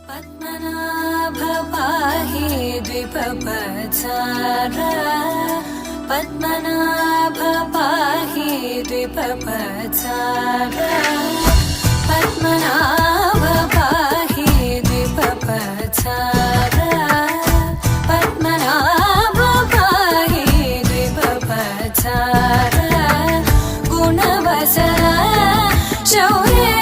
पद्मनाभ पाहि द्विपपचार पद्मनाभ पाहि द्विपपचार पद्मनाभ पाहि द्विपपचार पद्मनाभ पाहि द्विपपचार गुणवसर शौर्ये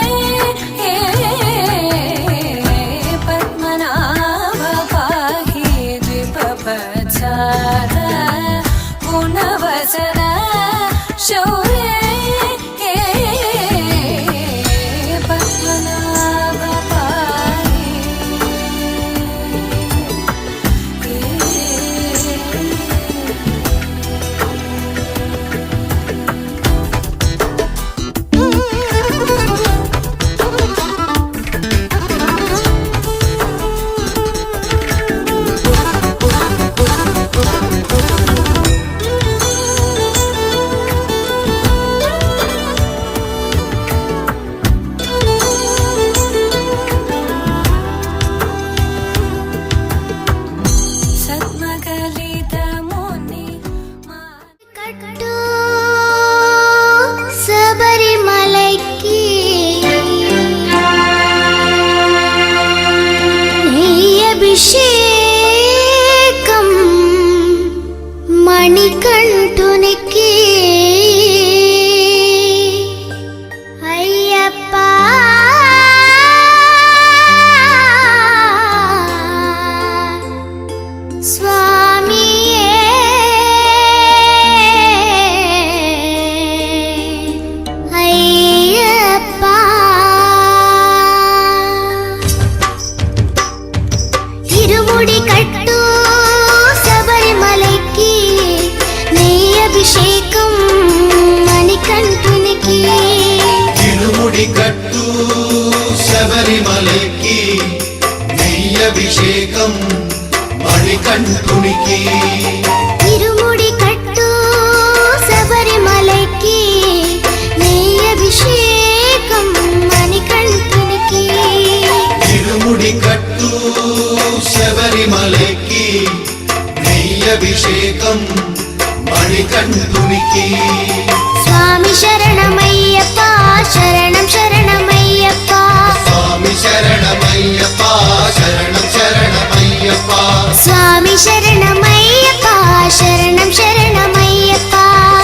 गुणवसर शौर्ये पद्मनाभ पाहि అభిషేకం మణికంఠునికి అయ్యప్ప స్వామియే అయ్యప్ప ఇరుముడి కట్టు శబరిమలకి నెయ్యి అభిషేకం మణికంఠునికి ఇరుముడి కట్టు శబరిమలకి నెయ్యి అభిషేకం మణికంఠునికి ఇరుముడి కట్టు శబరిమలకి నెయ్యి అభిషేకం మణికంఠునికి ఇరుముడి కట్టు శబరిమలకి నెయ్యి అభిషేకం మణికంఠునికి స్వామి శరణమయ్యప్ప శరణం శరణమయ్యప్ప స్వామి శరణమయ్యప్ప శరణం శరణమయ్యప్ప స్వామి శరణమయ్యప్ప శరణం శరణమయ్యప్ప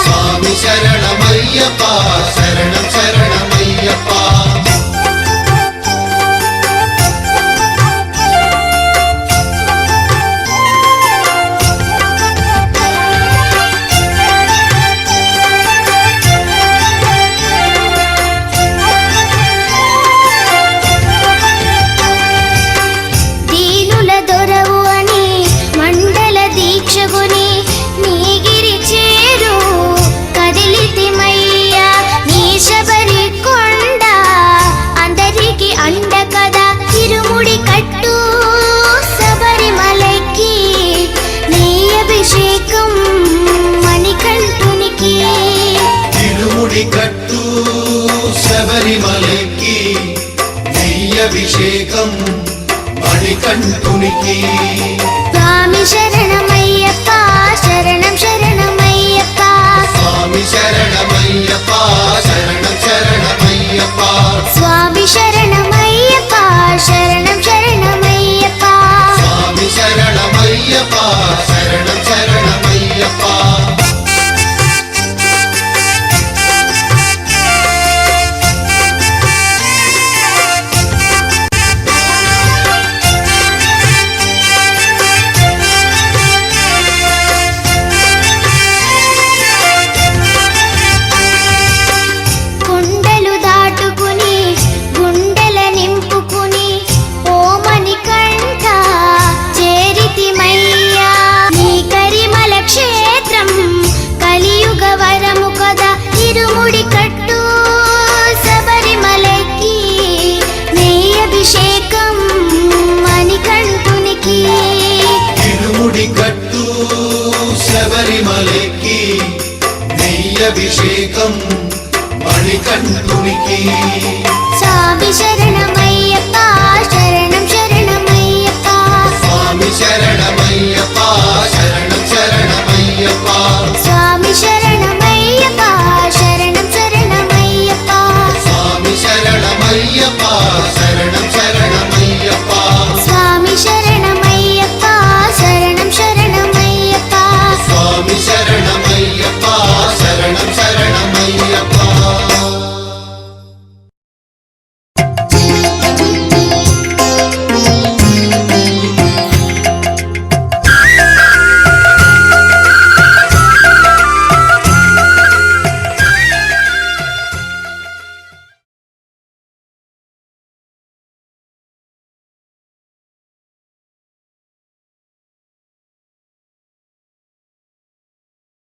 స్వామి శరణమయ్యప్ప శరణం శరణమయ్యప్ప కట్టు శబరిమలకి నెయ్యి అభిషేకం మణికంఠునికి స్వామి శరణమయ్యప్ప శరణం శరణమయ్యప్ప స్వామి శరణమయ్యప్ప శరణం శరణమయ్యప్ప స్వామి శరణమయ్యప్ప శరణం శరణమయ్యప్ప స్వామి శరణమయ్యప్ప శరణం శరణమయ్యప్ప శబరిమలకి నెయ్యి అభిషేకం మణికంఠునికి స్వామి శరణమయ్యప్ప శరణం శరణం శరణమయ్యప్ప శరణం